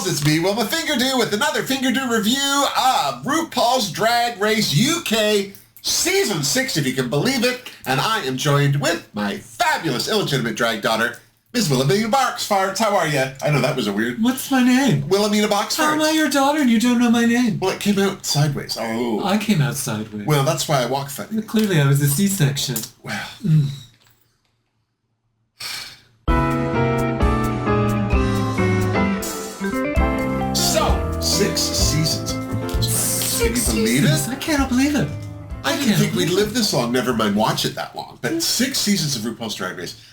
it's me, Wilma Fingerdoo, with another Fingerdoo review of RuPaul's Drag Race UK Season 6, if you can believe it. And I am joined with my fabulous illegitimate drag daughter, Ms. Wilhelmina Boxfarts. How are you? I know that was a weird... What's my name? Wilhelmina Boxfarts. How am I your daughter and you don't know my name? Well, it came out sideways. Oh. I came out sideways. Well, that's why I walk funny. Clearly I was a C-section. Well... So, 6 seasons. Can you believe it? I cannot believe it. I didn't think we'd live this long, never mind watch it that long. But 6 seasons of RuPaul's Drag Race.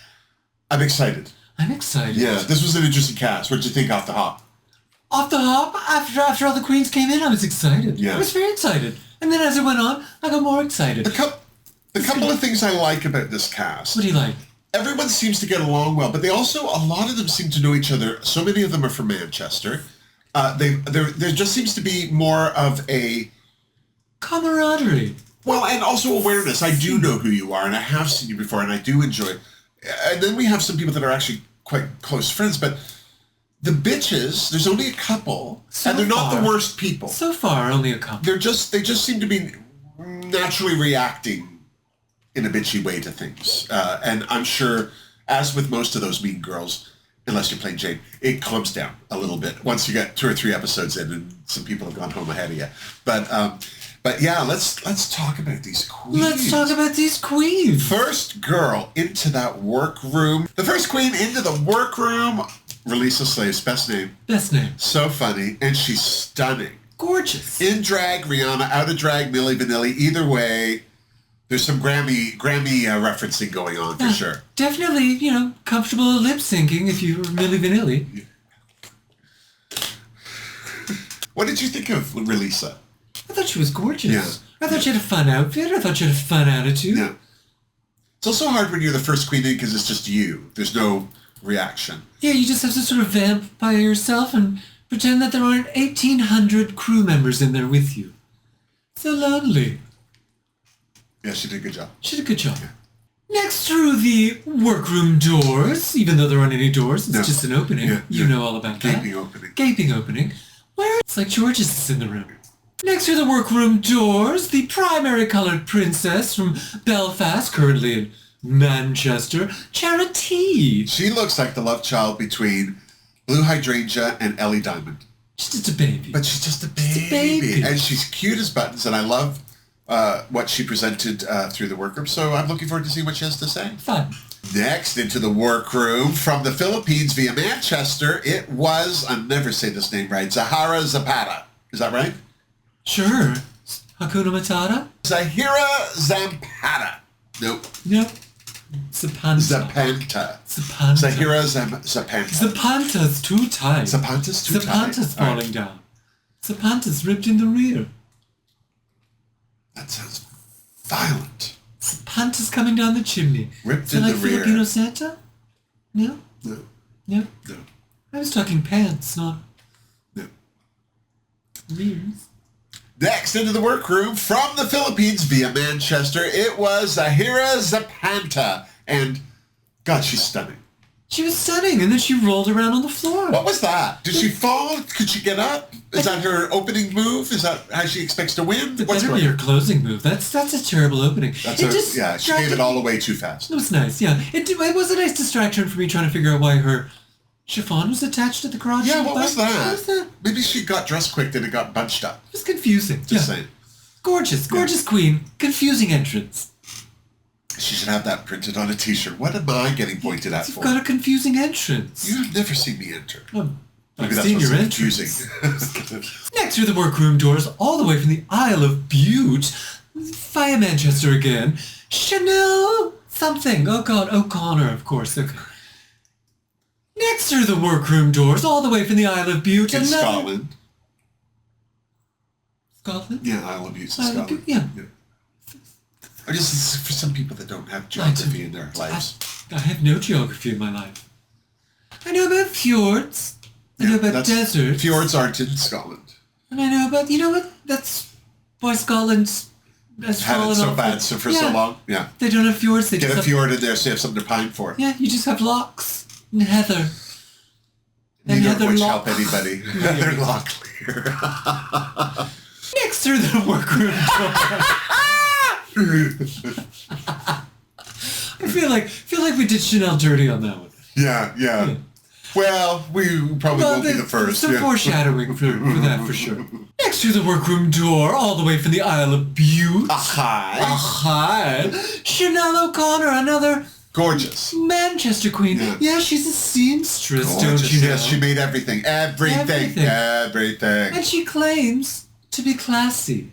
I'm excited. I'm excited. Yeah, this was an interesting cast. What did you think off the hop? Off the hop, after all the queens came in, I was excited. Yeah. I was very excited. And then as it went on, I got more excited. The couple of things I like about this cast. What do you like? Everyone seems to get along well, but they also, a lot of them seem to know each other. So many of them are from Manchester. There just seems to be more of a... camaraderie. Well, and also awareness. I do know who you are, and I have seen you before, and I do enjoy. And then we have some people that are actually quite close friends, but the bitches, there's only a couple, and they're not the worst people. So far, only a couple. They just seem to be naturally reacting in a bitchy way to things. And I'm sure, as with most of those mean girls, unless you're playing Jane, it calms down a little bit once you get 2 or 3 episodes in and some people have gone home ahead of you. But yeah, let's talk about these queens. Let's talk about these queens. First girl into that workroom. The first queen into the workroom, Releasa Slave's best name. Best name. So funny, and she's stunning. Gorgeous. In drag, Rihanna. Out of drag, Milli Vanilli. Either way, there's some Grammy referencing going on for sure. Definitely, comfortable lip syncing if you were Milli Vanilli. What did you think of Releasa? I thought she was gorgeous. Yeah. I thought she had a fun outfit. I thought she had a fun attitude. Yeah. It's also hard when you're the first queen in because it's just you. There's no reaction. Yeah, you just have to sort of vamp by yourself and pretend that there aren't 1,800 crew members in there with you. So lonely. Yeah, she did a good job. She did a good job. Yeah. Next through the workroom doors, even though there aren't any doors, it's just an opening. Yeah, you know all about that. Gaping opening. Gaping opening. Where it's like George's is in the room. Next to the workroom doors, the primary colored princess from Belfast, currently in Manchester, Charity. She looks like the love child between Blue Hydrangea and Ellie Diamond. She's just a baby. But she's just a baby. Just a baby. And she's cute as buttons, and I love what she presented through the workroom, so I'm looking forward to see what she has to say. Fun. Next, into the workroom from the Philippines via Manchester, it was, I'll never say this name right, Zahara Zapata. Is that right? Sure. Hakuna Matata? Zahira Zapata. Nope. Nope. Zapanta. Zapanta. Zapanta. Zahira Zapanta. Zapanta's too tight. Zapanta's too tight. Zapanta's falling down. Zapanta's ripped in the rear. That sounds violent. Zapanta's coming down the chimney. Ripped in the rear. Filipino Santa? No? No. No? No. I was talking pants, not No. rears. Next, into the workroom from the Philippines via Manchester, it was Zahira Zapanta. And, God, she's stunning. She was stunning, and then she rolled around on the floor. What was that? Did she fall? Could she get up? Is that her opening move? Is that how she expects to win? It better be her closing move. That's a terrible opening. She gave it all away too fast. It was nice, yeah. It was a nice distraction for me trying to figure out why her chiffon was attached to the crotch. Yeah, what was that? What was that? Maybe she got dressed quick and it got bunched up. It was confusing. Just saying. Gorgeous queen. Confusing entrance. She should have that printed on a t-shirt. What am I getting pointed at for? You've got a confusing entrance. You have never seen me enter. I've seen your entrance. Confusing. Next through the workroom doors, all the way from the Isle of Bute, via Manchester again, Chanel something. Oh God, O'Connor, of course. Okay. Next through the workroom doors, all the way from the Isle of Bute. In Scotland. Scotland? Yeah, Isle of Bute's in Scotland. Yeah. Or just for some people that don't have geography in their lives. I have no geography in my life. I know about fjords. I know about deserts. Fjords aren't in Scotland. And I know about, you know what? That's why Scotland's has had it so bad for so long. Yeah. They don't have fjords. They get just a fjord in there so you have something to pine for. Yeah, you just have lochs and heather. And Neither of which Lock- help anybody. Heather Locklear. Next to the workroom door. I feel like we did Chanel dirty on that one. Yeah. Well, we probably won't be the first. Some foreshadowing for that for sure. Next to the workroom door, all the way from the Isle of Bute. Hi. Chanel O'Connor, another Gorgeous. Manchester queen. Yeah, she's a seamstress, Gorgeous. don't you know? Yes, she made everything. Everything. And she claims to be classy.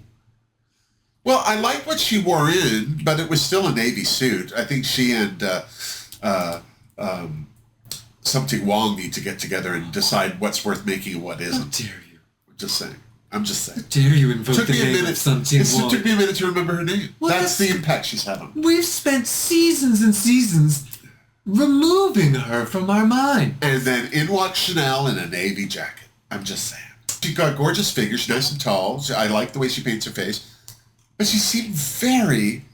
Well, I like what she wore in, but it was still a navy suit. I think she and something Wong need to get together and decide what's worth making and what isn't. How dare you? I'm just saying. How dare you invoke the name of something Wong? It took me a minute to remember her name. Well, that's the impact she's having. We've spent seasons and seasons removing her from our mind. And then in walks Chanel in a navy jacket. I'm just saying. She's got a gorgeous figure. She's nice and tall. I like the way she paints her face. But she seemed very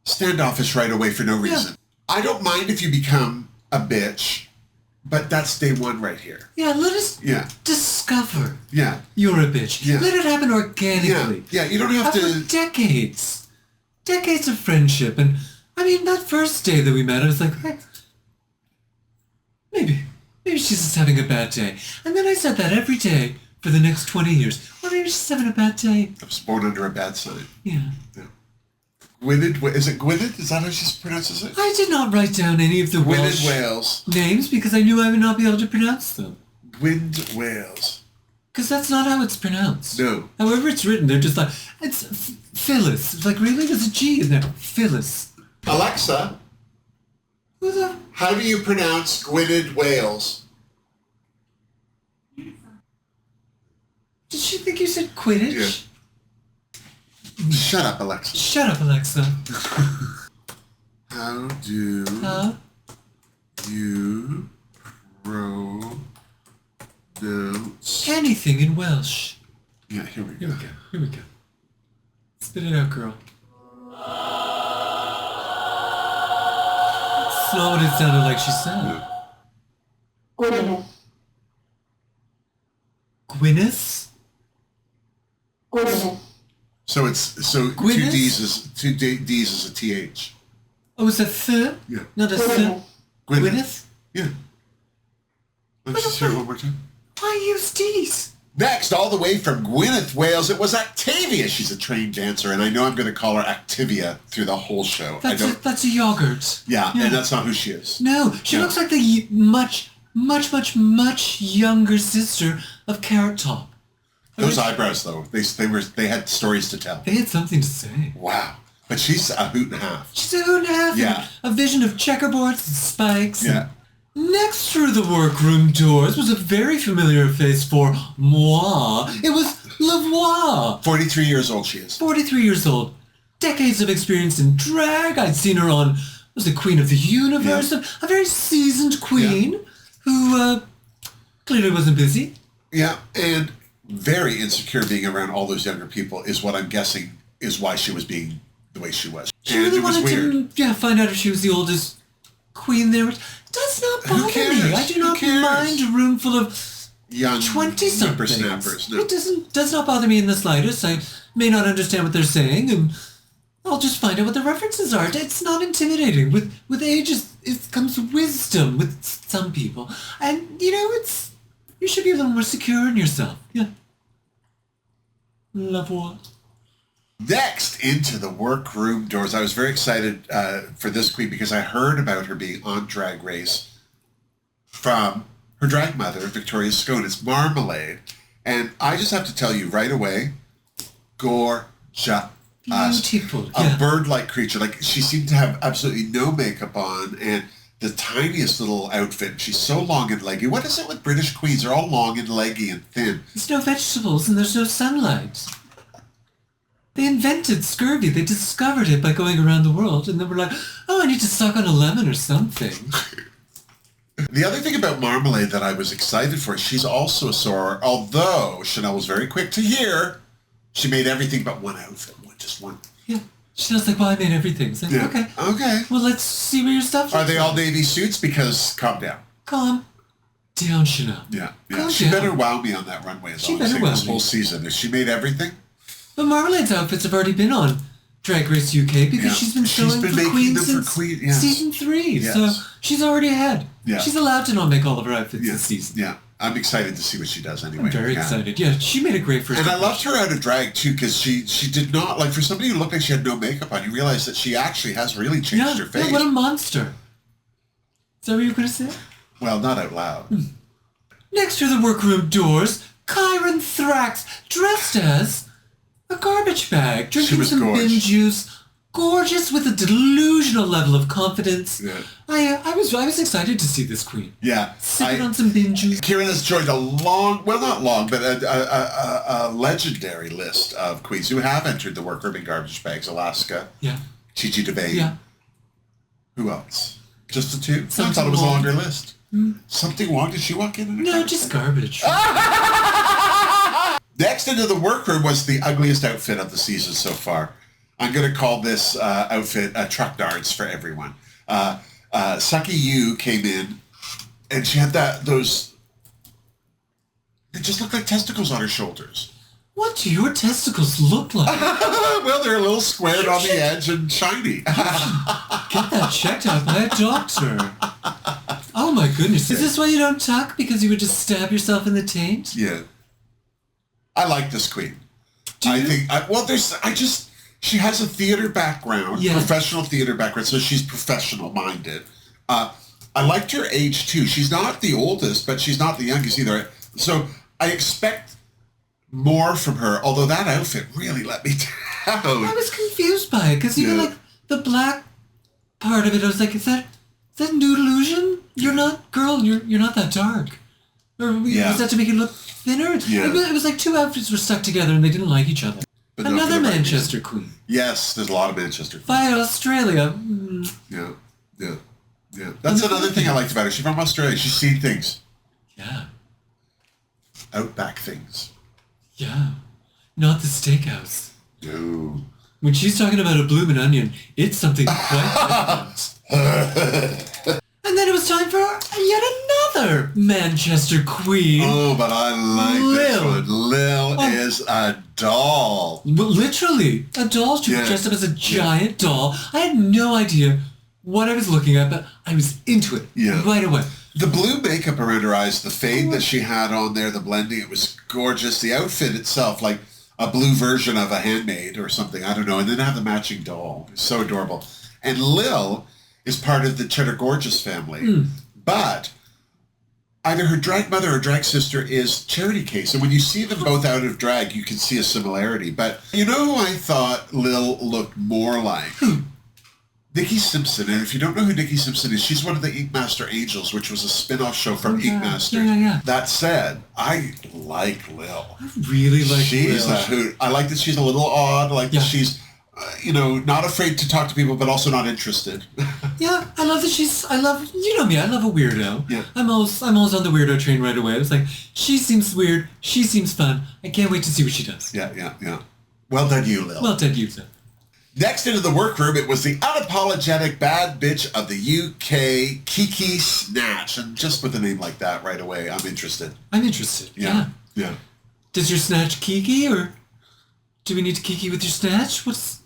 standoffish right away for no reason. I don't mind if you become a bitch, but that's day one right here. Yeah, let us discover you're a bitch. Yeah. Let it happen organically. Yeah, you don't have to... After decades of friendship. And, I mean, that first day that we met, I was like, hey, maybe she's just having a bad day. And then I said that every day for the next 20 years. Or maybe she's having a bad day. I was born under a bad sign. Yeah. Gwynedd, is it Gwynedd? Is that how she pronounces it? I did not write down any of the Gwynedd Wales names because I knew I would not be able to pronounce them. Gwynedd Wales. Because that's not how it's pronounced. No. However it's written, they're just like, it's Phyllis. It's like, really? There's a G in there. Phyllis. Alexa, Who the... how do you pronounce Gwynedd Wales? Did she think you said Quidditch? Yeah. Shut up, Alexa. Shut up, Alexa. How do you pronounce... anything in Welsh? Yeah, here we go. Here we go. Spit it out, girl. It's not what it sounded like she said. Gwyneth. Gwyneth? Gwyneth. So two Gwyneth? D's is a TH. Oh, it's a th? Yeah. Not a th? Gwyneth. Gwyneth? Yeah. Let's just hear it one more time. Why use D's? Next, all the way from Gwynedd, Wales, it was Octavia. She's a trained dancer, and I know I'm going to call her Activia through the whole show. That's a yogurt. Yeah, and that's not who she is. No, she looks like the much younger sister of Carrot Top. Those eyebrows, though, they had stories to tell. They had something to say. Wow. But she's a hoot and a half. She's a hoot and a half. Yeah. A vision of checkerboards and spikes. Yeah. Next through the workroom doors was a very familiar face for moi. It was Lavoie. 43 years old she is. 43 years old. Decades of experience in drag. I'd seen her on, was the Queen of the Universe. Yeah. A very seasoned queen who clearly wasn't busy. Yeah, and very insecure being around all those younger people is what I'm guessing is why she was being the way she was. She And really it was wanted weird. to find out if she was the oldest queen there. Does not Who bother cares? me. I do Who not cares? mind a room full of Young 20-somethings. whippersnappers. No. It does not bother me in the slightest. I may not understand what they're saying, and I'll just find out what the references are. It's not intimidating. With age, it comes wisdom with some people. And, you should be a little more secure in yourself. Yeah. Lavoie. Next, into the workroom doors. I was very excited for this queen because I heard about her being on Drag Race from her drag mother, Victoria Scone. It's Marmalade. And I just have to tell you right away, gorgeous. Beautiful. A bird-like creature. Like, she seemed to have absolutely no makeup on and the tiniest little outfit. She's so long and leggy. What is it with British queens? They're all long and leggy and thin. There's no vegetables and there's no sunlight. They invented scurvy. They discovered it by going around the world, and then were like, oh, I need to suck on a lemon or something. The other thing about Marmalade that I was excited for, she's also a soror, although Chanel was very quick to hear, she made everything but one outfit. Just one. Yeah. Chanel's like, well, I made everything. It's like, yeah. Okay. Well, let's see where your stuff is. Are they all navy suits? Because, calm down. Calm. down, Chanel. Yeah. Calm She down. better wow me on that runway. She better wow this me. whole season. She made everything. But Marmalade's outfits have already been on Drag Race UK because Yeah. she's been She's showing been for making Queen them for since Queen, yes. season 3. Yes. So she's already ahead. Yeah. She's allowed to not make all of her outfits Yeah. this season. Yeah. I'm excited to see what she does anyway. I'm very excited. Yeah, she made a great first And I impression. loved her out of drag too, because she did not, like, for somebody who looked like she had no makeup on, you realize that she actually has really changed her face. Yeah, what a monster. Is that what you were going to say? Well, not out loud. Next to the workroom doors, Kyron Thrax, dressed as a garbage bag, drinking was some gorgeous. bin juice, gorgeous with a delusional level of confidence. Yeah. I was excited to see this queen. Yeah. Sipping on some bin juice. Kieran has joined a long, well, not long, but a legendary list of queens who have entered the workroom in garbage bags. Alaska, Yeah. Gigi DeVane. Yeah. Who else? Just the two? I Something thought it was a Wong. longer list. Something Wong? Did she walk in? No, just garbage. Next into the workroom was the ugliest outfit of the season so far. I'm going to call this outfit truck darts for everyone. Sucky Yu came in, and she had those. They just looked like testicles on her shoulders. What do your testicles look like? Well, they're a little squared on the edge and shiny. Get that checked out by a doctor. Oh my goodness. Is this why you don't tuck? Because you would just stab yourself in the taint? Yeah. I like this queen. Do you? She has a theater background, Yeah. professional theater background, so she's professional minded. I liked her age too. She's not the oldest, but she's not the youngest either. So I expect more from her, although that outfit really let me down. I was confused by it because even Yeah. like the black part of it, I was like, is that nude illusion? You're not, girl. You're not that dark. Or Yeah. was that to make it look thinner? Yeah. It was like two outfits were stuck together and they didn't like each other. But not for Another the right Manchester reason. queen. Yes, there's a lot of Manchester queens. Via Australia. Yeah. That's another thing I liked about her. She's from Australia. She's seen things. Yeah. Outback things. Yeah. Not the steakhouse. No. When she's talking about a bloomin' onion, it's something quite different. And then it was time for yet another Manchester queen. Oh, but I like this Lil. one. Lil is a doll. Well, literally, a doll. She Yeah. was dressed up as a giant doll. I had no idea what I was looking at, but I was into it right away. The blue makeup around her eyes, the fade that she had on there, the blending, it was gorgeous. The outfit itself, like a blue version of a handmaid or something, I don't know. And then have the matching doll. It's so adorable. And Lil is part of the Cheddar Gorgeous family. But either her drag mother or drag sister is Charity Case. And when you see them both out of drag, you can see a similarity. But you know who I thought Lil looked more like? Nikki Simpson. And if you don't know who Nikki Simpson is, she's one of the Ink Master Angels, which was a spin-off show from Ink Master. Yeah. That said, I like Lil. I really like She's Lil. a hoot. I like that she's a little odd. I like that she's, not afraid to talk to people, but also not interested. Yeah, I love that you know me, I love a weirdo. Yeah. I'm always on the weirdo train right away. It's like, she seems weird, she seems fun. I can't wait to see what she does. Yeah. Well done, you, Lil. Well done, you, sir. Next into the workroom, it was the unapologetic bad bitch of the UK, Kiki Snatch. And just with a name like that right away, I'm interested. I'm interested. Yeah. Does your snatch kiki, or do we need to kiki with your snatch? What's...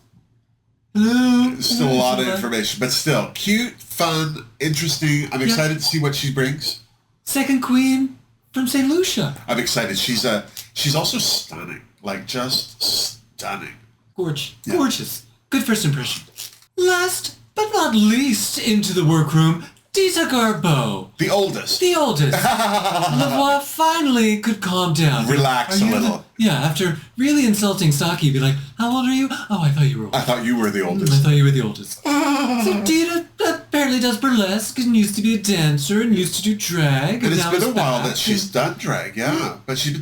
Hello? Still a lot of information, but still, cute, fun, interesting. I'm excited to see what she brings. Second queen from St. Lucia. I'm excited. She's also stunning. Like, just stunning. Gorgeous. Good first impression. Last but not least into the workroom, Dita Garbeau. The oldest. Lavoie finally could calm down. Relax a little. After really insulting Saki, be like, how old are you? Oh, I thought you were old. I thought you were the oldest. I thought you were the oldest. So Dita apparently does burlesque and used to be a dancer and used to do drag. And it's now been is a while back. that she's done drag, but she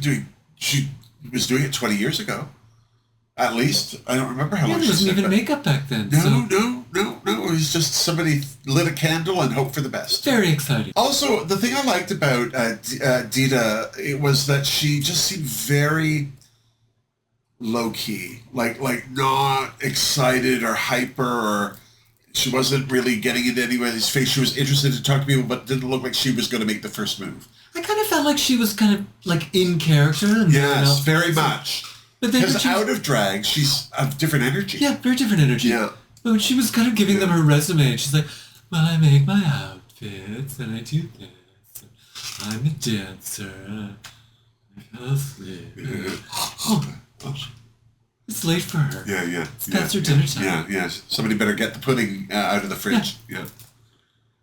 was doing it 20 years ago. At least. I don't remember how long there she wasn't said, even but- makeup back then. No. It was just somebody lit a candle and hoped for the best. Very exciting. Also, the thing I liked about Dita, it was that she just seemed very low-key. Like not excited or hyper or... She wasn't really getting into anybody's face. She was interested to talk to people, but didn't look like she was going to make the first move. I kind of felt like she was kind of like in character. And Yes, very much. But then because out of drag, she's of different energy. Yeah, very different energy. Yeah. But when she was kind of giving them her resume, and she's like, well, I make my outfits, and I do this. And I'm a dancer. It's late for her. Yeah. It's past her dinner time. Yeah. Somebody better get the pudding out of the fridge. Yeah.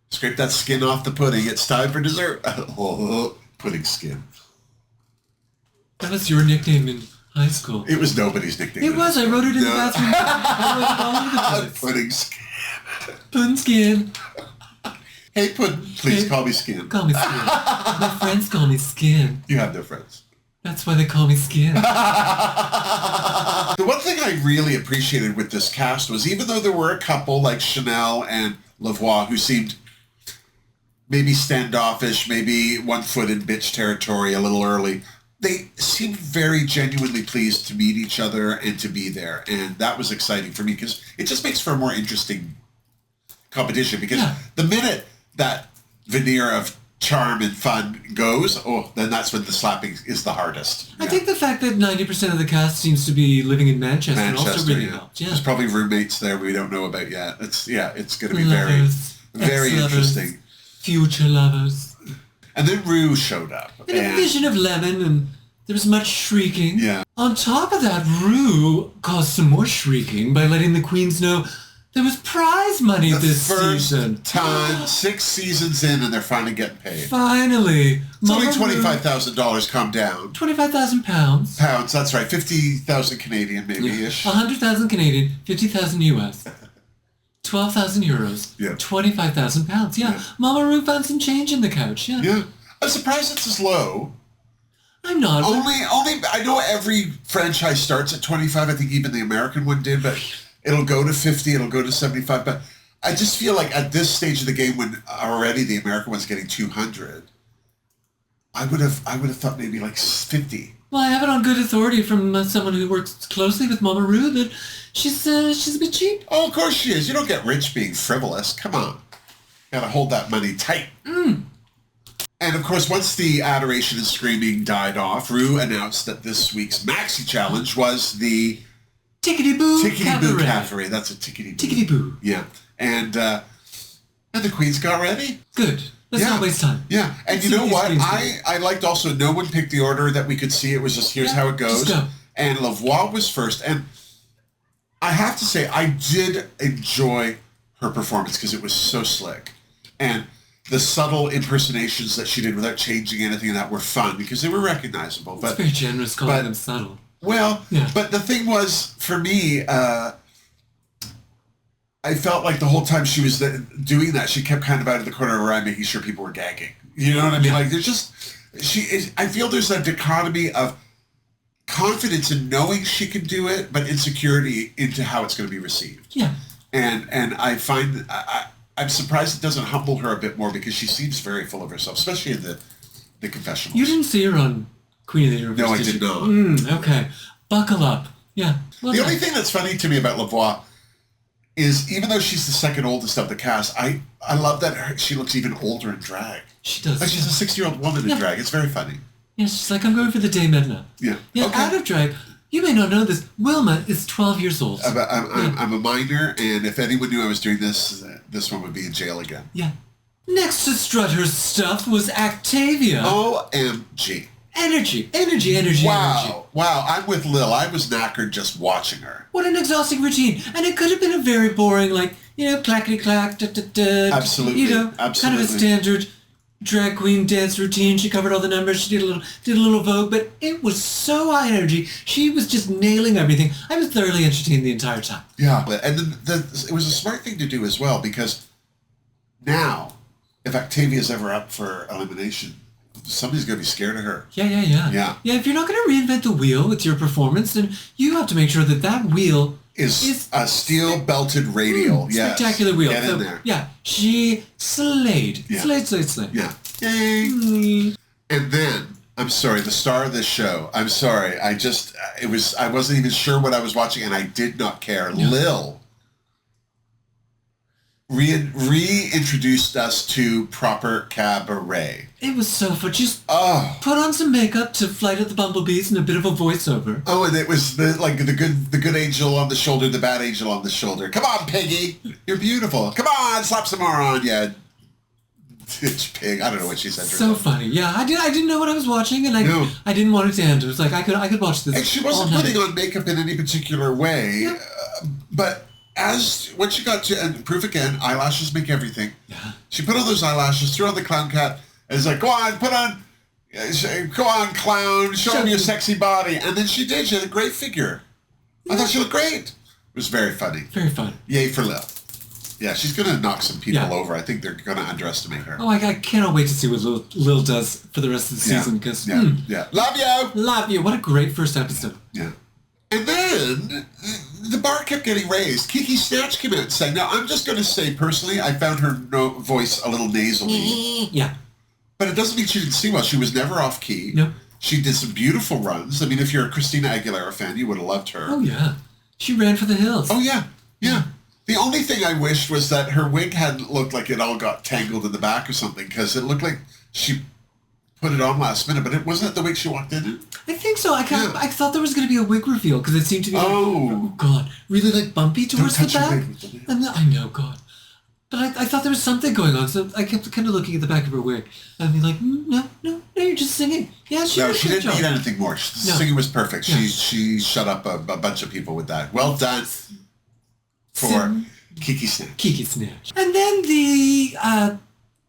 Scrape that skin off the pudding. It's time for dessert. Oh, pudding skin. That was your nickname in high school. It was nobody's nickname. It was. I wrote it in the bathroom. I wrote it all over the place. Pudding skin. Pudding skin. Hey, Pudding, please call me Skin. Call me Skin. My friends call me Skin. You have no friends. That's why they call me Skin. The one thing I really appreciated with this cast was even though there were a couple like Chanel and Lavoie who seemed maybe standoffish, maybe 1 foot in bitch territory a little early, they seemed very genuinely pleased to meet each other and to be there. And that was exciting for me because it just makes for a more interesting competition because the minute that veneer of charm and fun goes, then that's when the slapping is the hardest. I think the fact that 90% of the cast seems to be living in Manchester also really helped. Yeah. There's probably roommates there we don't know about yet. It's going to be very interesting. Future lovers. And then Rue showed up. And a vision of lemon, and there was much shrieking. Yeah. On top of that, Rue caused some more shrieking by letting the queens know there was prize money this season. First time, 6 seasons in, and they're finally getting paid. Finally. It's only $25,000, calm down. £25,000. Pounds, that's right. 50,000 Canadian, maybe-ish. 100,000 Canadian, 50,000 US. 12,000 euros. Yeah. 25,000 pounds. Yeah. Mama Rue found some change in the couch. Yeah. I'm surprised it's as low. I'm not. Only. I know every franchise starts at 25. I think even the American one did, but it'll go to 50. It'll go to 75. But I just feel like at this stage of the game, when already the American one's getting 200, I would have thought maybe like 50. Well, I have it on good authority from someone who works closely with Mama Rue that she's a bit cheap. Oh, of course she is. You don't get rich being frivolous. Come on. Gotta hold that money tight. And of course, once the adoration and screaming died off, Rue announced that this week's Maxi Challenge was the Tickety Boo Cabaret. That's a Tickety Boo. Tickety Boo. Yeah. And the queens got ready. Good. Let's not waste time. Yeah. And you know what? I liked also no one picked the order that we could see. It was just here's how it goes. Just go. And Lavoie was first. And I have to say, I did enjoy her performance because it was so slick. And the subtle impersonations that she did without changing anything and that were fun because they were recognizable. It's very generous calling them subtle. Well, but the thing was, for me, I felt like the whole time she was doing that, she kept kind of out of the corner of her eye making sure people were gagging. You know what I mean? Like, there's just, I feel there's a dichotomy of confidence in knowing she can do it, but insecurity into how it's going to be received. Yeah. And I find, I'm surprised it doesn't humble her a bit more because she seems very full of herself, especially in the confessionals. You didn't see her on Queen of the Universe, No, I did not. Okay. Buckle up. Yeah. The only thing that's funny to me about Lavoie is even though she's the second oldest of the cast, I love that she looks even older in drag. She does. Like she's a 60-year-old woman in drag. It's very funny. Yeah, she's like, I'm going for the Dame Edna. Yeah. Yeah, okay. out of drag. You may not know this. Wilma is 12 years old. I'm a minor, and if anyone knew I was doing this one would be in jail again. Yeah. Next to strut her stuff was Actavia. OMG. Energy. Wow, I'm with Lil. I was knackered just watching her. What an exhausting routine. And it could have been a very boring, like, clackety-clack, da-da-da. Absolutely. Kind of a standard drag queen dance routine. She covered all the numbers. She did a little Vogue, but it was so high energy. She was just nailing everything. I was thoroughly entertained the entire time. Yeah, and it was a smart thing to do as well because now, if Actavia's ever up for elimination, somebody's going to be scared of her. Yeah. Yeah, if you're not going to reinvent the wheel with your performance, then you have to make sure that wheel is a steel-belted radial. Spectacular wheel. Get in there. Yeah, she slayed. Yeah. Slayed. Yeah. Yay. And then, I'm sorry, the star of this show, I'm sorry, I wasn't even sure what I was watching, and I did not care. Yeah. Lil. reintroduced us to proper cabaret. It was so fun. Just Oh. put on some makeup to Flight of the Bumblebees and a bit of a voiceover. Oh, and it was the good angel on the shoulder, the bad angel on the shoulder. Come on, Piggy. You're beautiful. Come on, slap some more on you. Pig. I don't know what she said. So funny. Yeah, I didn't know what I was watching, and I didn't want it to end. It was like I could watch this. And she wasn't putting on makeup in any particular way, Yep. but when she got to, and proof again, eyelashes make everything. Yeah. She put on those eyelashes, threw on the clown cap, and it's like, go on, clown, show me your sexy body. And then she did. She had a great figure. I thought she looked great. It was very funny. Very fun. Yay for Lil. Yeah, she's going to knock some people over. I think they're going to underestimate her. Oh, I cannot wait to see what Lil does for the rest of the season. Because yeah. Love you. Love you. What a great first episode. Yeah. And then the bar kept getting raised. Kiki Snatch came out and sang. Now, I'm just going to say, personally, I found her voice a little nasally. Yeah. But it doesn't mean she didn't sing well. She was never off key. No. She did some beautiful runs. I mean, if you're a Christina Aguilera fan, you would have loved her. Oh, yeah. She ran for the hills. Oh, yeah. Yeah. The only thing I wished was that her wig hadn't looked like it all got tangled in the back or something, because it looked like she put it on last minute, but wasn't it the wig she walked in? I think so. I thought there was going to be a wig reveal, because it seemed to be oh God, really like bumpy towards the back. And I know, God. But I thought there was something going on, so I kept kind of looking at the back of her wig and being like, no, you're just singing. Yeah, she didn't need anything more. The singing was perfect. Yeah. She shut up a bunch of people with that. Well done for Kiki Snatch. Kiki Snatch. And then the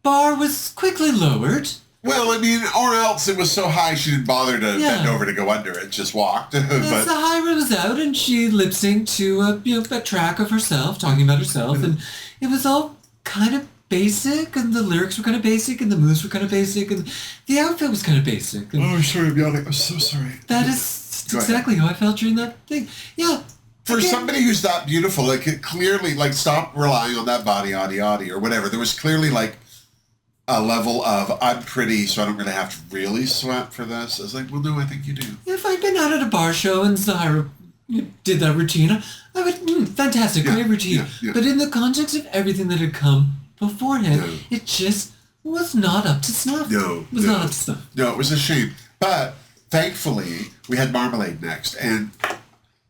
bar was quickly lowered. Well, I mean, or else it was so high she didn't bother to bend over to go under it. Just walked. But Zahira was out and she lip synced to a track of herself, talking about herself, and it was all kind of basic, and the lyrics were kind of basic, and the moves were kind of basic, and the outfit was kind of basic. And oh, sorry, I'm yawning. I'm so sorry. That is exactly how I felt during that thing. Yeah. For somebody who's that beautiful, like it clearly, like stop relying on that body, or whatever. There was clearly like a level of I'm pretty, so I don't really have to really sweat for this. I was like, well, no, I think you do. If I'd been out at a bar show and Zahira did that routine, I would, fantastic, great routine. Yeah. But in the context of everything that had come beforehand, it just was not up to snuff. No, not up to snuff. No, it was a shame. But thankfully, we had Marmalade next, and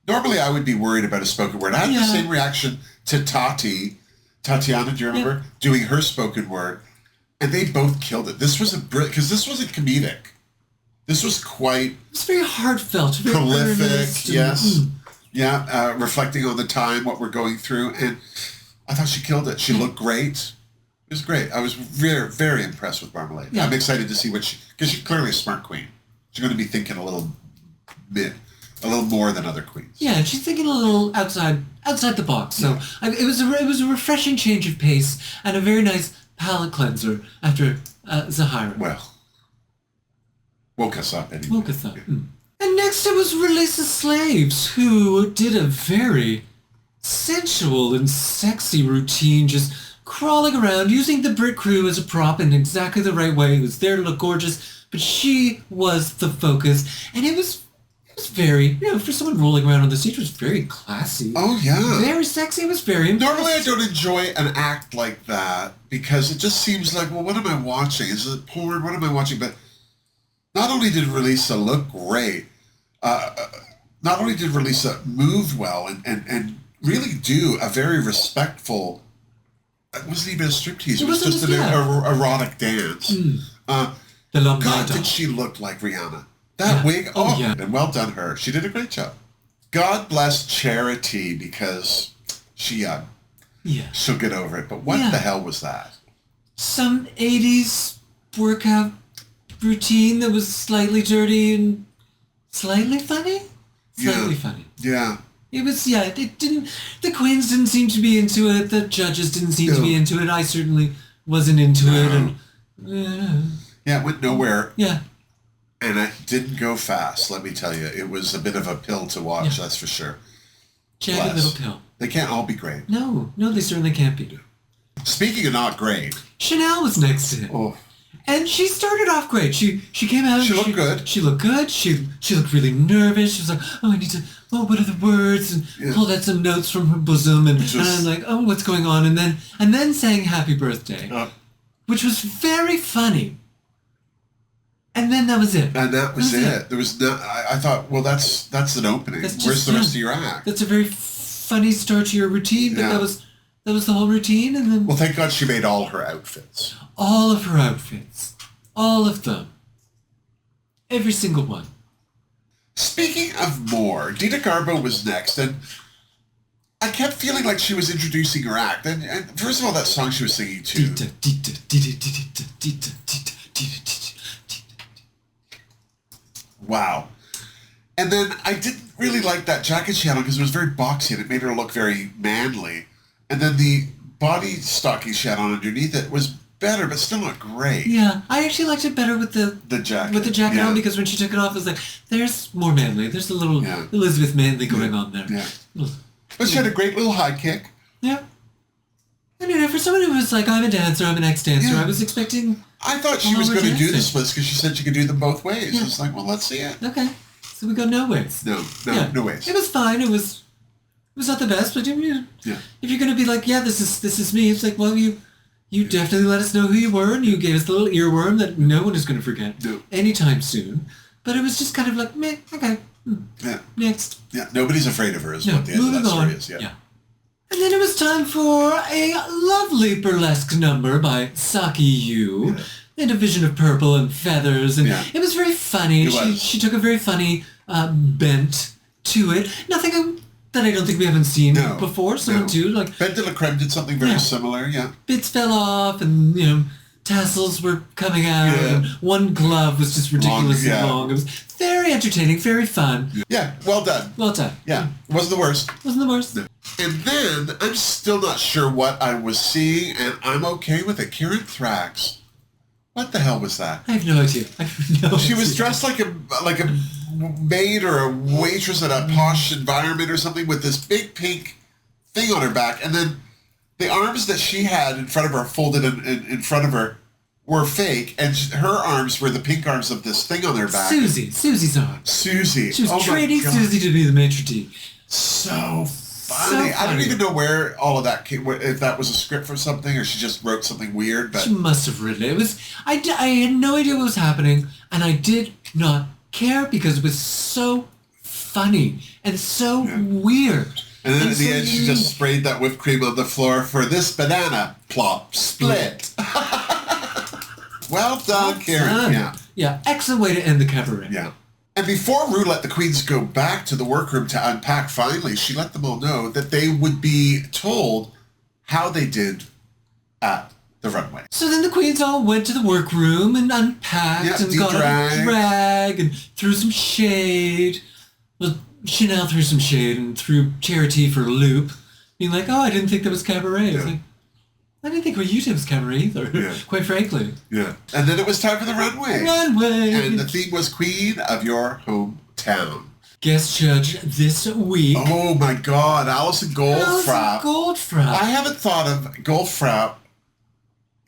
normally I would be worried about a spoken word. I had the same reaction to Tatiana, do you remember? Doing her spoken word. And they both killed it. This was because this wasn't comedic. This was quite... It was very heartfelt. Very prolific, yes. Yeah, reflecting on the time, what we're going through. And I thought she killed it. She looked great. It was great. I was very, very impressed with Marmalade. Yeah. I'm excited to see what because she's clearly a smart queen. She's going to be thinking a little more than other queens. Yeah, she's thinking a little outside the box. So it was a refreshing change of pace and a very nice palate cleanser after Zahira. Well, woke us up anyway. Woke us up. And next it was Release the Slaves, who did a very sensual and sexy routine, just crawling around, using the Brit crew as a prop in exactly the right way. It was there to look gorgeous, but she was the focus. And it was very, for someone rolling around on the stage, it was very classy. Oh, yeah. Very sexy. It was very impressive. Normally I don't enjoy an act like that because it just seems like, well, what am I watching? Is it porn? What am I watching? But not only did Releasa look great, not only did Releasa move well and really do a very respectful, it wasn't even a striptease. It was just an erotic dance. God, did she look like Rihanna. That wig, and well done her. She did a great job. God bless Charity because she'll get over it. But what the hell was that? Some 80s workout routine that was slightly dirty and slightly funny? Slightly funny. Yeah. It was, it didn't, the queens didn't seem to be into it. The judges didn't seem to be into it. I certainly wasn't into it. And it went nowhere. Yeah. And it didn't go fast, let me tell you. It was a bit of a pill to watch, that's for sure. Jagged little pill. They can't all be great. No, they certainly can't be. Speaking of not great. Chanel was next to him. Oh. And she started off great. She came out. She looked good. She looked good. She looked really nervous. She was like, oh, I need to. Oh, what are the words? And pulled out some notes from her bosom, and I'm like, oh, what's going on? And then sang Happy Birthday, which was very funny. And then that was it. And that was it. There was no. I thought, well, that's an opening. Where's the rest of your act? That's a very funny start to your routine, but that was the whole routine, and then. Well, thank God she made all her outfits. All of her outfits. All of them. Every single one. Speaking of more, Dita Garbo was next, and I kept feeling like she was introducing her act. And first of all, that song she was singing too. Dita, Dita, Dita, Dita, Dita, Dita, Dita, Dita. Wow. And then I didn't really like that jacket she had on because it was very boxy and it made her look very manly. And then the body stocking she had on underneath it was better, but still not great. Yeah, I actually liked it better with the jacket. With the jacket on, because when she took it off, it was like, there's more manly. There's a little Elizabeth Manley going on there. Yeah. But she had a great little high kick. Yeah. And for someone who was like, I'm a dancer, I'm an ex-dancer, I was expecting... I thought she was going to do the splits because she said she could do them both ways. Yeah. It's like, well, let's see it. Okay. So we go no ways. No ways. It was fine. It was not the best, but if you're going to be like, this is me, it's like, well, you definitely let us know who you were, and you gave us the little earworm that no one is going to forget anytime soon. But it was just kind of like, meh, okay. Yeah. Next. Yeah, nobody's afraid of her is what the end of that story is. Yeah. And then it was time for a lovely burlesque number by Saki Yu, in a vision of purple and feathers, and it was very funny. She took a very funny bent to it. Nothing that I don't think we haven't seen before. Someone do like Ben de la Creme did something very similar. Yeah, bits fell off, and tassels were coming out, and one glove was just ridiculously long. It was very entertaining, very fun. Yeah, well done. Well done. Yeah, wasn't the worst. Wasn't the worst. No. And then, I'm still not sure what I was seeing, and I'm okay with it. Karen Thrax. What the hell was that? I have no idea. She was dressed like a maid or a waitress at a posh environment or something with this big pink thing on her back, and then the arms that she had in front of her, folded in front of her, were fake, and her arms were the pink arms of this thing on her back. Susie's arms. Susie. She was training Susie to be the maitre d'. So funny. I don't even know where all of that came, if that was a script for something or she just wrote something weird. But she must have written it. It was, I had no idea what was happening, and I did not care because it was so funny and so weird. And then at the end, she just sprayed that whipped cream on the floor for this banana. Plop. Split. Well done, Karen. Yeah, excellent way to end the cabaret. Yeah. And before Ru let the queens go back to the workroom to unpack finally, she let them all know that they would be told how they did at the runway. So then the queens all went to the workroom and unpacked and got a drag and threw some shade. Well, Chanel threw some shade and threw Charity for a loop, being like, oh, I didn't think that was cabaret. Yeah. Like, I didn't think what you did was cabaret either, quite frankly. Yeah. And then it was time for the runway. Runway. And the theme was Queen of Your Hometown. Guest judge this week. Oh my God, Alison Goldfrapp. I haven't thought of Goldfrapp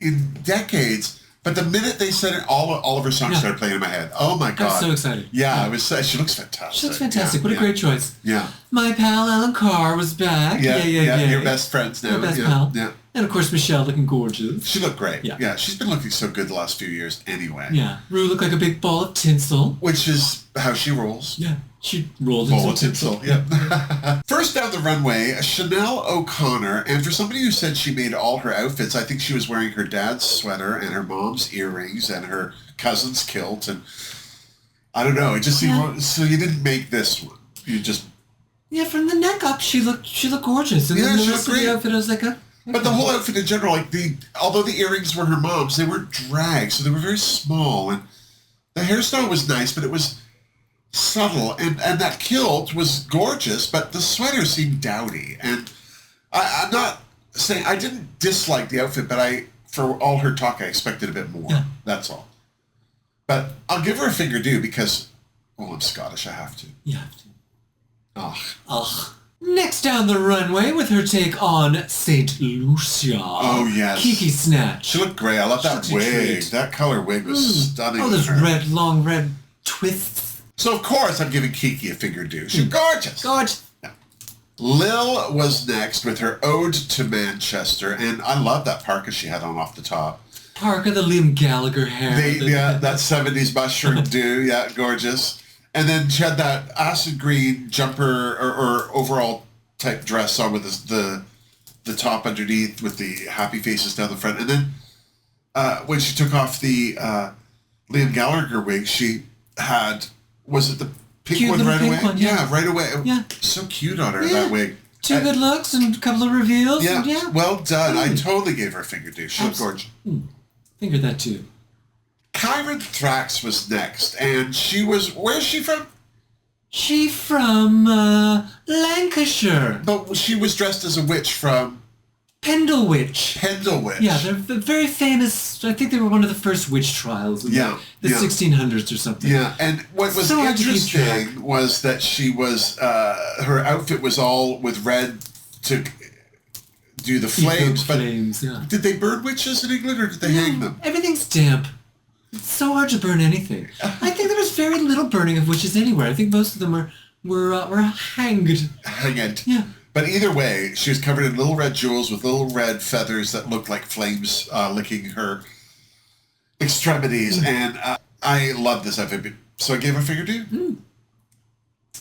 in decades. But the minute they said it, all of her songs started playing in my head. Oh my God! I'm so excited. Yeah, I was. She looks fantastic. She looks fantastic. What a great choice. Yeah. My pal Alan Carr was back. Yeah. Your best friends now. Your best pal. Yeah. And of course Michelle looking gorgeous. She looked great. Yeah. She's been looking so good the last few years anyway. Yeah. Ru looked like a big ball of tinsel. Which is how she rolls. Yeah. She rolled ball into of tinsel. Yeah. First down the runway, Chanel O'Connor, and for somebody who said she made all her outfits, I think she was wearing her dad's sweater and her mom's earrings and her cousin's kilt, and I don't know. It just seemed so. You didn't make this one. You just from the neck up, she looked gorgeous, and then the rest of the outfit, I was like, But the whole outfit in general, like although the earrings were her mom's, they were drag, so they were very small, and the hairstyle was nice, but it was subtle, and that kilt was gorgeous, but the sweater seemed dowdy, and I'm not saying I didn't dislike the outfit, but for all her talk, I expected a bit more. Yeah. That's all. But I'll give her a Fingerdoo because, I'm Scottish, I have to. You have to. Ugh. Ugh. Next down the runway with her take on St. Lucia. Oh, yes. Kiki Snatch. She looked great. I love that She looks a wig. treat. That color wig was stunning. Oh, on those her. long red twists. So, of course, I'm giving Kiki a Fingerdoo. She's gorgeous. Gorgeous. Lil was next with her Ode to Manchester, and I love that parka she had on off the top. Parker, the Liam Gallagher hair. That 70s mushroom do, yeah, gorgeous. And then she had that acid green jumper or overall type dress on with the top underneath with the happy faces down the front. And then when she took off the Liam Gallagher wig, she had, was it the pink Cute one little right pink away? one, yeah. Right away. Yeah. So cute on her, Yeah. that wig. Two good looks and a couple of reveals. Yeah, and yeah. well done. I totally gave her a Fingerdoo. She looked gorgeous. Fingered that too. Kyron Thrax was next, and she was, where's she from? She from Lancashire. But she was dressed as a witch from Pendle Witch. Pendle Witch. Yeah, they're very famous. I think they were one of the first witch trials in the 1600s or something. Yeah, and what was So hard to keep track. interesting was that she was, her outfit was all with red to do the flames. But Flames, yeah. did they burn witches in England, or did they hang them? Everything's damp. It's so hard to burn anything. I think there was very little burning of witches anywhere. I think most of them were hanged. Hanged. Yeah. But either way, she was covered in little red jewels with little red feathers that looked like flames licking her extremities. And I love this outfit. So I gave her a Fingerdoo.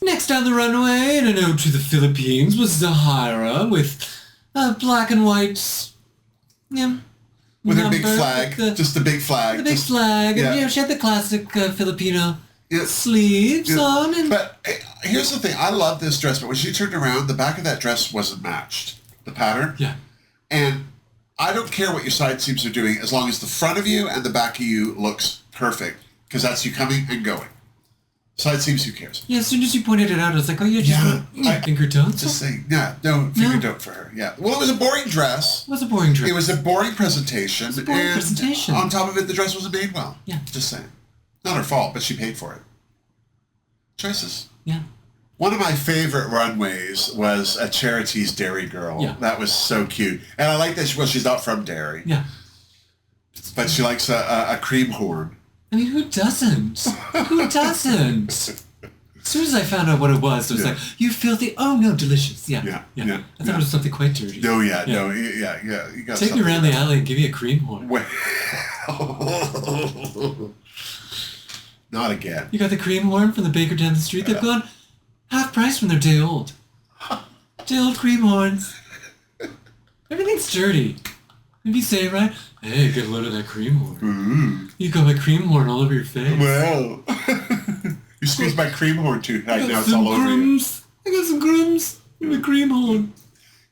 Next on the runway, in an ode to the Philippines, was Zahara with black and white. Yeah. With her big number, flag. Just the big flag. The big Just- flag. yeah. And, she had the classic Filipino Yeah. sleeves Yeah. on. And But here's the thing. I love this dress, but when she turned around, the back of that dress wasn't matched. The pattern. yeah. And I don't care what your side seams are doing as long as the front of you and the back of you looks perfect, because that's you coming and going. Side seams, who cares? Yeah, as soon as you pointed it out, I was like, oh, yeah, just finger tones. Just saying. Yeah, no, finger don't for her. Yeah. Well, it was a boring dress. It was a boring dress. It was a boring presentation. a boring and presentation. On top of it, the dress wasn't made well. Yeah. Just saying. Not her fault, but she paid for it. Choices. Yeah. One of my favorite runways was a Charity's Derry Girl. Yeah. That was so cute. And I like that she's not from Derry. Yeah. But she likes a cream horn. I mean, who doesn't? Who doesn't? As soon as I found out what it was like, you filthy, oh no, delicious. Yeah. Yeah. I thought it was something quite dirty. No, yeah. You got Take me around the alley and give me a cream horn. Well, not again. You got the cream horn from the baker down the street? They've gone half price when they're day old. Day old cream horns. Everything's dirty. If you say, right, hey, get a load of that cream horn. You got my cream horn all over your face. Well, you squeeze my cream horn too tight, I got now it's some all over you. grums. I got some grums in the cream horn.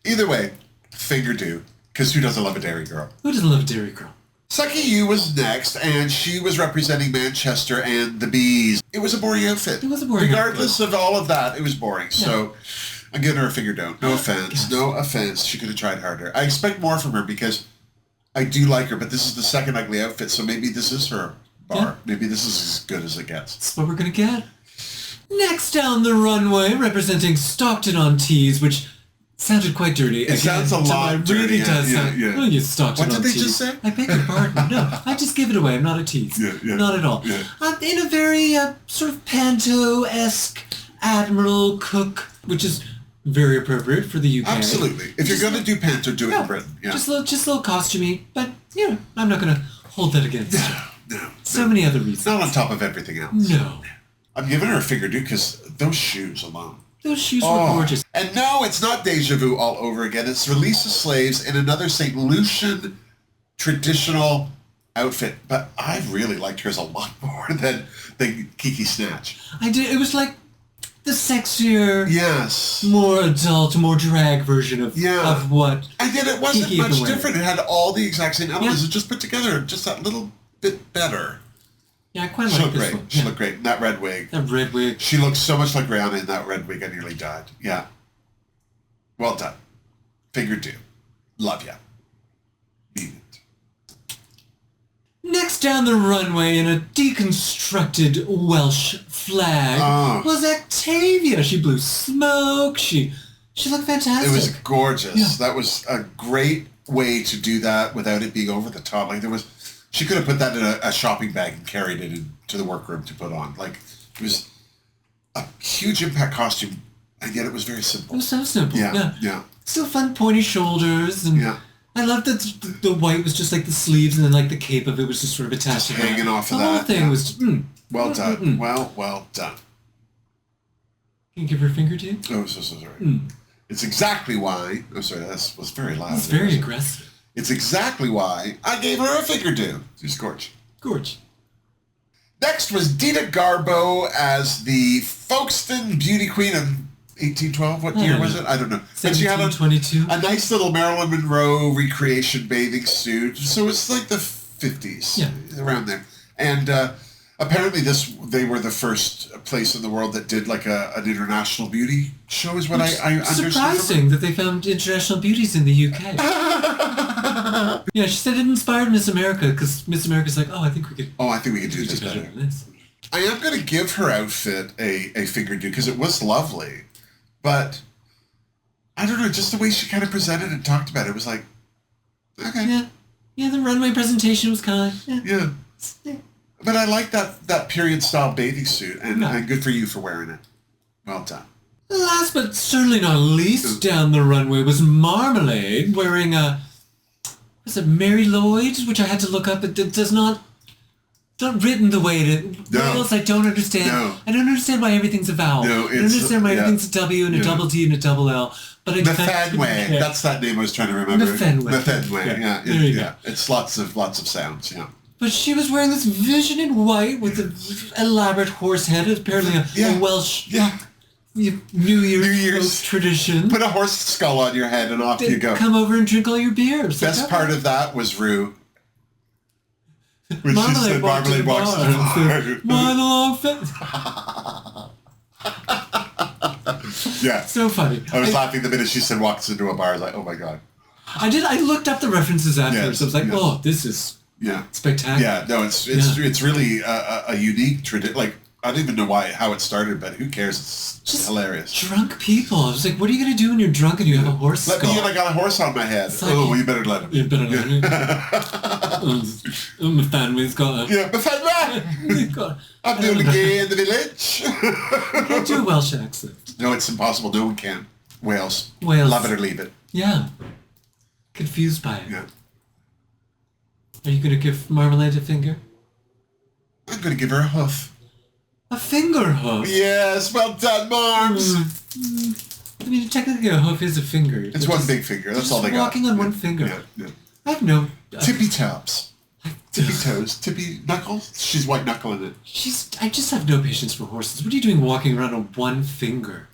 Either way, Fingerdoo, because who doesn't love a Dairy Girl? Who doesn't love a dairy girl? Sucky U was next, and she was representing Manchester and the Bees. It was a boring outfit. It was a boring Regardless of all of that, it was boring. So I'm giving her a Fingerdoo. No offense. No offense. She could have tried harder. I expect more from her because I do like her, but this is the second ugly outfit, so maybe this is her bar. Yeah. Maybe this is as good as it gets. That's what we're gonna get. Next down the runway, representing Stockton-on-Tees, which sounded quite dirty. It sounds a lot It really dirty, yeah, does yeah, sound. yeah. Oh, you Stockton-on-Tees. What did they just say? I beg your pardon. No, I just give it away. I'm not a tease. Yeah. Not at all. Yeah. In a very sort of panto-esque Admiral Cook, which is very appropriate for the UK. Absolutely. If you're going to do Panto, do it in Britain. Yeah. Just a little costumey, but I'm not going to hold that against you. No. So many other reasons. Not on top of everything else. No. I'm giving her a Fingerdoo because those shoes alone. Those shoes were gorgeous. And no, it's not Deja Vu all over again. It's Release of Slaves in another St. Lucian traditional outfit. But I really liked hers a lot more than Kiki Snatch. I did. It was like the sexier, Yes. more adult, more drag version of what. And yet it wasn't Kiki had much been wearing. different. It had all the exact same elements. Yeah. It just put together just that little bit better. Yeah, I quite She like looked this great. one. She looked great. And that red wig. That red wig. She looked so much like Rihanna in that red wig. I nearly died. Yeah. Well done. Fingerdoo. Love ya. Mean it. Next down the runway in a deconstructed Welsh flag was Octavia. She blew smoke. She She looked fantastic. It was gorgeous. Yeah. That was a great way to do that without it being over the top. Like she could have put that in a shopping bag and carried it into the workroom to put on. Like it was a huge impact costume, and yet it was very simple. It was so simple. Yeah. Still fun, pointy shoulders, and I loved that the white was just like the sleeves, and then like the cape of it was just sort of attached Just to hanging off of the that. whole thing was well done. Well done. Can you give her a Fingerdoo? Oh, so sorry. It's exactly why. Oh, sorry, that was very loud. It's very aggressive. It's exactly why I gave her a Fingerdoo. She's gorgeous. Gorge. Next was Dita Garbo as the Folkestone Beauty Queen of 1812. What year was it? I don't know. But she had 1722. a nice little Marilyn Monroe recreation bathing suit. So it's like the 50s. Yeah. Around there. And apparently they were the first place in the world that did like an international beauty show is what I understood. Surprising that they found international beauties in the UK. Yeah, she said it inspired Miss America because Miss America's like, I think we could do this better. than this. I am going to give her outfit a Fingerdoo because it was lovely. But I don't know, just the way she kind of presented and talked about it was like, okay. Yeah, the runway presentation was kind of, Yeah. But I like that period style bathing suit, and good for you for wearing it. Well done. Last but certainly not least down the runway was Marmalade wearing was it Mary Lloyd, which I had to look up. It does not, it's not written the way it No. Wales, I don't understand. No. I don't understand why everything's a vowel. No, I don't understand why everything's a W and a double D and a double L. But The Fenway. That's that name I was trying to remember. The Fenway. The Fenway. Yeah. There you go. It's lots of sounds. Yeah. But she was wearing this vision in white with an elaborate horse head. It's apparently a Welsh New Year's tradition. Put a horse skull on your head and off you go. Come over and drink all your beers. Best part of that was Rue. When Marmalade she said walked to the Marmalade walks to bar. the bar. Why the long fence? Yeah. So funny. I was laughing the minute she said walks into a bar. I was like, oh my God. I looked up the references afterwards. I was like, oh, this is spectacular. Yeah, no, it's really a unique tradition. Like, I don't even know how it started, but who cares? It's just hilarious. Drunk people. I was like, what are you going to do when you're drunk and you have a horse Let skull? me in, I got a horse on my head. Like, well, you better let him. You better let him. My family's got a... Yeah, my family! I'm the only gay in the village. I can't do a Welsh accent. No, it's impossible. No one can. Wales. Wales. Love it or leave it. Yeah. Confused by it. Yeah. Are you going to give Marmalade a finger? I'm going to give her a hoof. A finger hoof? Yes, well done, Marms. I mean, technically a hoof is a finger. It's one big finger. That's all they got. Walking on one finger. Yeah. I have no... Tippy tops. Tippy toes. Tippy knuckles. She's white knuckling it. I just have no patience for horses. What are you doing walking around on one finger?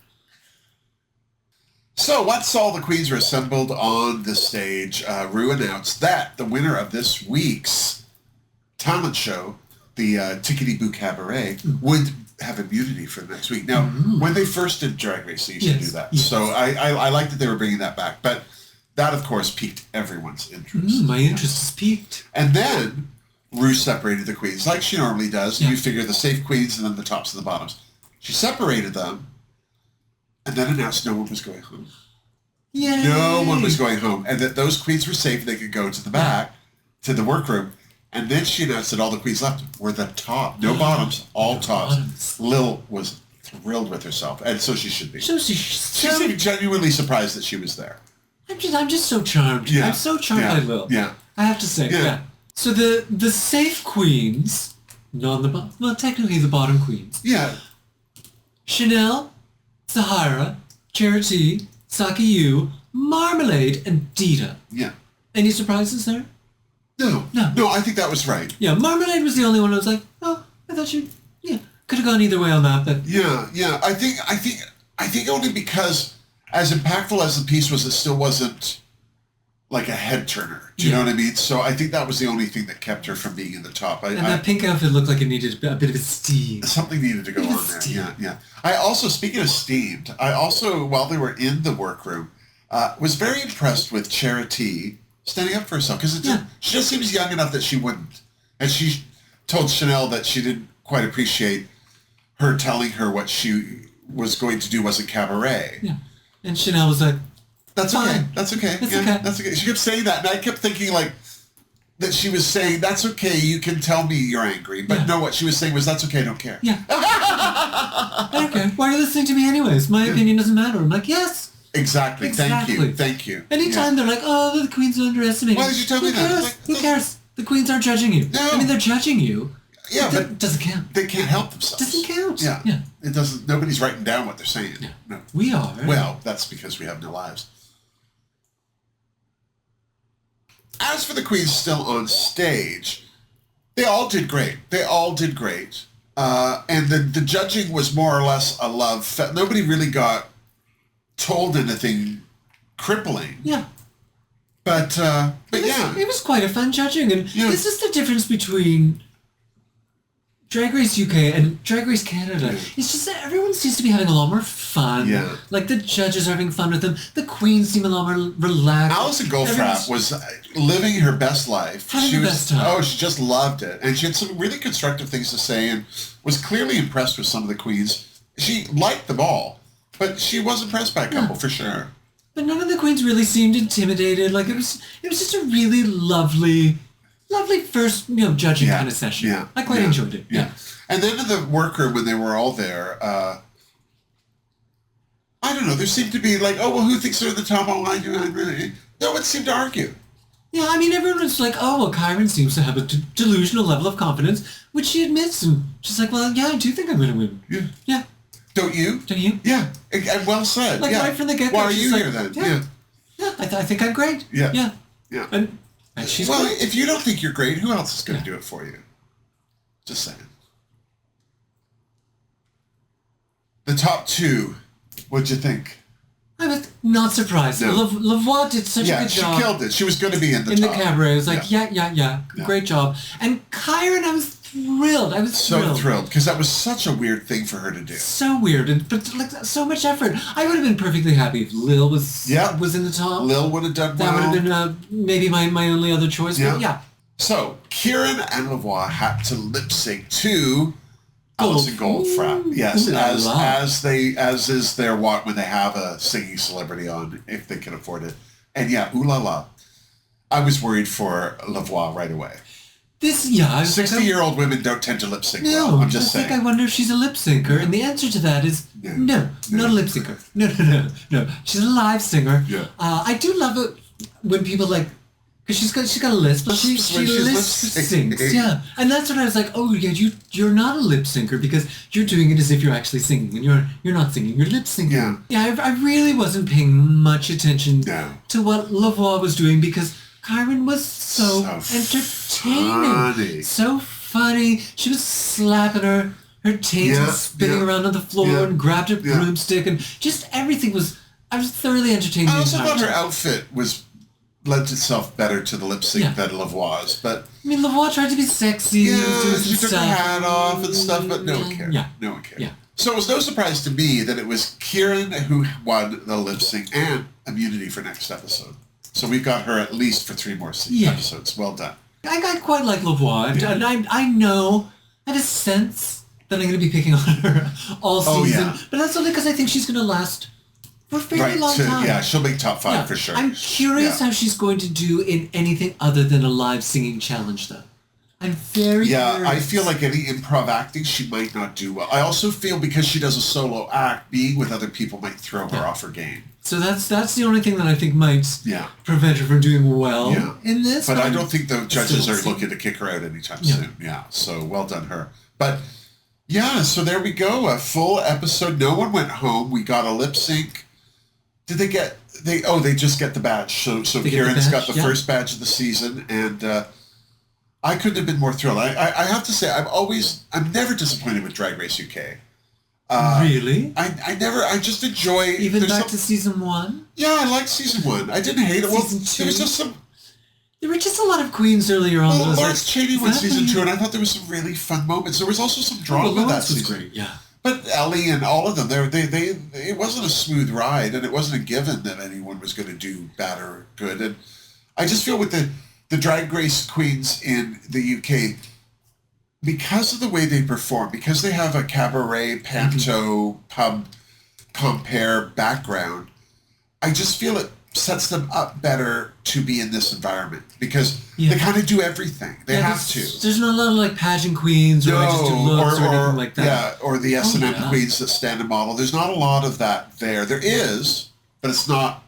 So once all the queens were assembled on the stage, Rue announced that the winner of this week's talent show, the Tickety Boo Cabaret, would have immunity for the next week. Now, when they first did Drag Race, they used to do that. Yes. So I like that they were bringing that back. But that, of course, piqued everyone's interest. My interest is piqued. And then Rue separated the queens, like she normally does. You figure the safe queens and then the tops and the bottoms. She separated them and then announced no one was going home. Yay! No one was going home. And that those queens were safe. They could go to the back, to the workroom. And then she announced that all the queens left were the top. No bottoms, all tops. Bottoms. Lil was thrilled with herself. And so she should be. So She seemed genuinely surprised that she was there. I'm just so charmed. Yeah. I'm so charmed by Lil. Yeah. I have to say. Yeah. So the safe queens, technically the bottom queens. Yeah. Chanel, Sahara, Charity, Saki Yu, Marmalade, and Dita. Yeah. Any surprises there? No. No, I think that was right. Yeah, Marmalade was the only one I was like, I thought could have gone either way on that, but... Yeah. I think only because as impactful as the piece was, it still wasn't like a head turner. Do you know what I mean? So I think that was the only thing that kept her from being in the top. And that pink outfit looked like it needed a bit of a steam. Something needed to go on there. Yeah. I also, speaking of steamed, while they were in the workroom, was very impressed with Charity standing up for herself because she just seems young enough that she wouldn't. And she told Chanel that she didn't quite appreciate her telling her what she was going to do wasn't cabaret. Yeah. And Chanel was like, That's fine. okay. That's okay. It's yeah, okay. That's okay. She kept saying that, and I kept thinking like that she was saying, "That's okay. You can tell me you're angry." But no, what she was saying was, "That's okay. I don't care." Yeah. I don't care. Why are you listening to me anyways? My opinion doesn't matter. I'm like, yes. Exactly. Thank you. Thank you. Anytime they're like, oh, the queen's underestimating. Why did you tell me that? Like, Who cares? The queens aren't judging you. No. I mean, they're judging you. Yeah, but it doesn't count. they can't help themselves. Doesn't count. Yeah. Yeah. It doesn't. Nobody's writing down what they're saying. Yeah. No. We are. Well, that's because we have no lives. As for the queens still on stage, they all did great. And the judging was more or less a love fest. Nobody really got told anything crippling. Yeah. But yeah. It was quite a fun judging. And this is the difference between Drag Race UK and Drag Race Canada. Yeah. It's just that everyone seems to be having a lot more fun. Yeah. Like the judges are having fun with them. The queens seem a lot more relaxed. Alison Goldfrapp was living her best life. Having the best time. Oh, she just loved it. And she had some really constructive things to say and was clearly impressed with some of the queens. She liked them all, but she was impressed by a couple for sure. But none of the queens really seemed intimidated. Like it was just a really lovely first, judging kind of session. Yeah. I quite enjoyed it. Yeah. And then in the workroom when they were all there, I don't know, there seemed to be like, oh, well, who thinks they're the top? Oh, I do. No one seemed to argue. Yeah, I mean, everyone was like, oh, well, Kyron seems to have a delusional level of confidence, which she admits. And she's like, well, yeah, I do think I'm going to win. Yeah. Yeah. Don't you? Don't you? Yeah. And well said. Like right from the get-go. Why are she's you like, here then? Yeah, I think I'm great. Yeah. Yeah. Yeah. And she's well, great. if you don't think you're great, who else is going to do it for you? Just saying. The top two, what'd you think? I was not surprised. No. Lavoie did such a good job. She killed it. She was going to be in the top. top. The cabaret. I was like, yeah. Great job. And Kyron, I was thrilled. So thrilled because that was such a weird thing for her to do. So weird, but like so much effort. I would have been perfectly happy if Lil was in the top. Lil would have done well. That would have been maybe my only other choice. Yeah. But yeah. So Kieran and Lavoie had to lip sync to Alison Goldfrapp. Yes, as is their want when they have a singing celebrity on, if they can afford it. And yeah, ooh la la. I was worried for Lavoie right away. 60-year-old women don't tend to lip sync well. I'm just saying. I wonder if she's a lip syncer, and the answer to that is no, not a lip syncer. No. She's a live singer. Yeah. I do love it when people because she's got a lisp, but she sings. Yeah, and that's when I was like, oh yeah, you're not a lip syncer because you're doing it as if you're actually singing, and you're not singing, you're lip syncing. Yeah. I really wasn't paying much attention to what Lavoie was doing because Kyron was so entertaining, so funny. She was slapping her tails and spinning around on the floor and grabbed her broomstick and just everything was. I was thoroughly entertained. I also thought her outfit lent itself better to the lip sync than Lavoie's, but I mean, Lavoie tried to be sexy. Yeah, she took her hat off and stuff, but no one cared. No one cared. Yeah. So it was no surprise to me that it was Kieran who won the lip sync and immunity for next episode. So we've got her at least for 3 more episodes. Well done. I quite like Lavoie, and I know, I have a sense that I'm going to be picking on her all season, but that's only because I think she's going to last for a fairly long time. Yeah, she'll make top 5 for sure. I'm curious how she's going to do in anything other than a live singing challenge, though. I'm very curious. I feel like any improv acting she might not do well. I also feel because she does a solo act, being with other people might throw her off her game. So that's the only thing that I think might prevent her from doing well in this. But I don't think the judges are looking to kick her out anytime soon. Yeah, so well done her. But yeah, so there we go. A full episode. No one went home. We got a lip sync. Did they get... They just get the badge. So Kieran's got the first badge of the season, and I couldn't have been more thrilled. I have to say, I'm never disappointed with Drag Race UK. Really? I just enjoy... Even back to season 1? Yeah, I liked season 1. I didn't hate it. Season 2? There was just some... There were just a lot of queens earlier on. Well, Lawrence Cheney won season 2, and I thought there was some really fun moments. There was also some drama that season. Great, yeah. But Ellie and all of them, it wasn't a smooth ride, and it wasn't a given that anyone was going to do bad or good. And I just feel with the Drag Race queens in the UK, because of the way they perform, because they have a cabaret, panto, pub, compare background, I just feel it sets them up better to be in this environment because they kind of do everything. They have to. There's not a lot of like pageant queens or just do looks or anything like that. Yeah, or the S&M queens that stand and model. There's not a lot of that there. There is, but it's not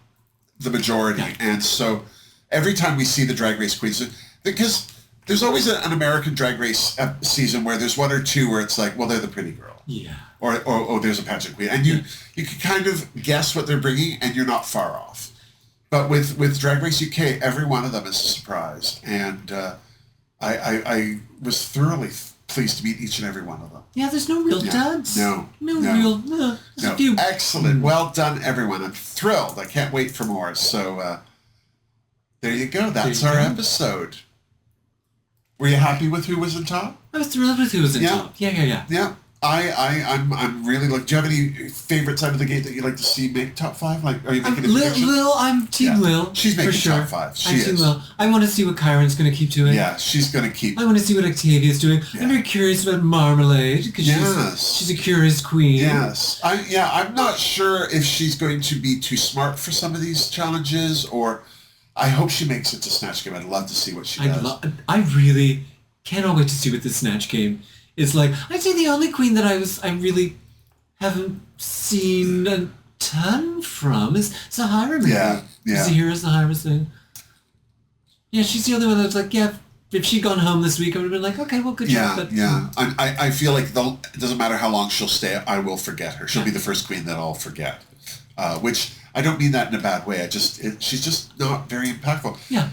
the majority. Yeah. And so every time we see the Drag Race queens, because there's always an American Drag Race season where there's one or two where it's like, well, they're the pretty girl. Yeah. Or there's a pageant queen. And you can kind of guess what they're bringing and you're not far off. But with Drag Race UK, every one of them is a surprise. And I was thoroughly pleased to meet each and every one of them. Yeah, there's no real duds. No. There's a few. Excellent. Well done, everyone. I'm thrilled. I can't wait for more. So there you go. That's our episode. Were you happy with who was in top? I was thrilled with who was in top. Yeah. Yeah. I'm really like. Do you have any favorites out of the gate that you'd like to see make top 5? Like, are you making a prediction? Lil, I'm Team Lil. She's making for sure. top 5. I'm Team Lil. I want to see what Kyron's going to keep doing. Yeah, she's going to keep. I want to see what Octavia's doing. Yeah. I'm very curious about Marmalade because she's a curious queen. Yes. I'm not sure if she's going to be too smart for some of these challenges, or I hope she makes it to Snatch Game. I'd love to see what she does. I really cannot wait to see what this Snatch Game is like. I'd say the only queen that I really haven't seen a ton from is Sahara. Maybe. Yeah. Zahira's thing. Yeah, she's the only one that's like, yeah, if she'd gone home this week, I would have been like, okay, well, good job. But, I feel like it doesn't matter how long she'll stay, I will forget her. She'll be the first queen that I'll forget. Which, I don't mean that in a bad way. She's just not very impactful. Yeah.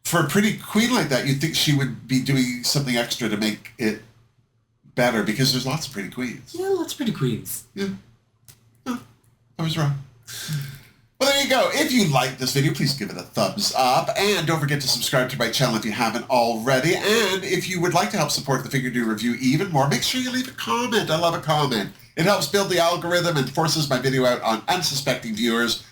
For a pretty queen like that, you'd think she would be doing something extra to make it better, because there's lots of pretty queens. Yeah, lots of pretty queens. Yeah. Oh, I was wrong. Well, there you go. If you liked this video, please give it a thumbs up. And don't forget to subscribe to my channel if you haven't already. And if you would like to help support the Fingerdoo review even more, make sure you leave a comment. I love a comment. It helps build the algorithm and forces my video out on unsuspecting viewers,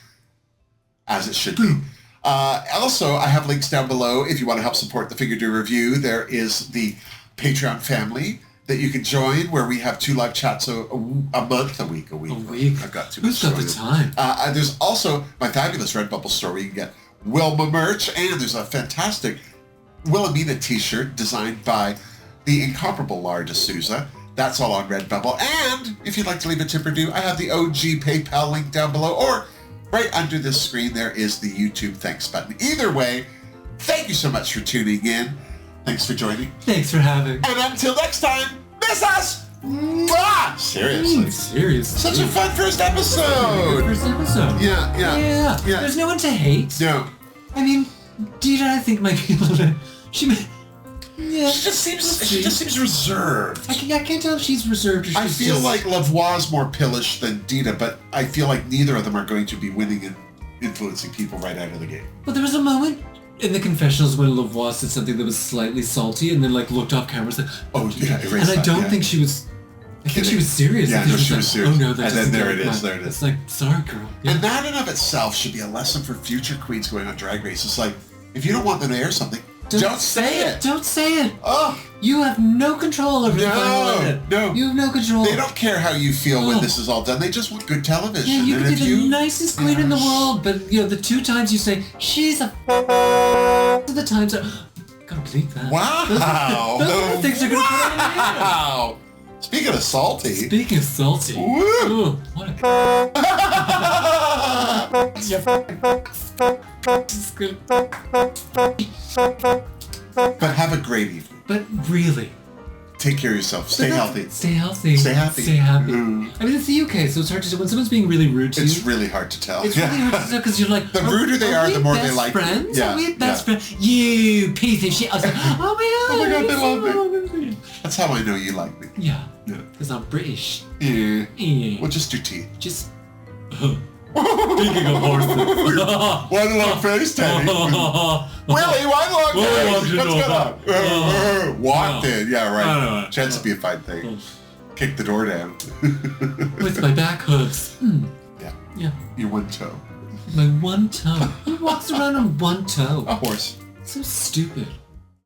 as it should be. Also, I have links down below if you want to help support the Fingerdoo review. There is the Patreon family that you can join, where we have 2 live chats a week. I've got too much. Who's got the time? There's also my fabulous Redbubble store where you can get Wilma merch, and there's a fantastic Wilhelmina t-shirt designed by the incomparable Lara D'Souza. That's all on Redbubble. And if you'd like to leave a tip or do, I have the OG PayPal link down below, or right under this screen there is the YouTube thanks button. Either way, thank you so much for tuning in. Thanks for joining. Thanks for having. And until next time, miss us! Mwah! Seriously. Seriously. Such a fun first episode. Yeah. There's no one to hate. No. I mean, Dita, I think, might be a little bit... She just seems reserved. I can't tell if she's reserved or she's I feel like Lavoie's more pillish than Dita, but I feel like neither of them are going to be winning and influencing people right out of the gate. But there was a moment in the confessionals when Lavoie said something that was slightly salty and then looked off camera and said, and I don't think she was... I think she was serious. Yeah, no, she was serious. Oh no, and then there it is. It's like, sorry, girl. Yeah. And that in of itself should be a lesson for future queens going on Drag Race. It's like, if you don't want them to air something, don't say it. Don't say it. Oh. You have no control over the final edit. No. You have no control. They don't care how you feel when this is all done. They just want good television. Yeah, you can be the nicest queen in the world, but the 2 times you say, she's a the times are... Gotta bleep that. Wow. Those are the things are gonna put on the air. Wow. Speaking of salty. Woo. Ooh, what a... But have a great evening. But really. Take care of yourself. Stay healthy. Stay healthy. Stay happy. Stay happy. Mm. I mean, it's the UK, so it's hard to tell. When someone's being really rude to you... It's really hard to tell. It's really hard to tell because you're like... The ruder they are, the more they like you. Friends? Yeah. Are we best friends? You piece of shit. I was like, oh my God, they love me. That's how I know you like me. Yeah. Because I'm British. Yeah. Yeah. Well, just your teeth. Just... Speaking of horses. One long face, Teddy. Willie, one long face. What's going on? Walked in. Yeah, right. Chance to be a fine thing. Kick the door down. With my back hooves. Yeah. Your one toe. My one toe. Who walks around on one toe? A horse. So stupid.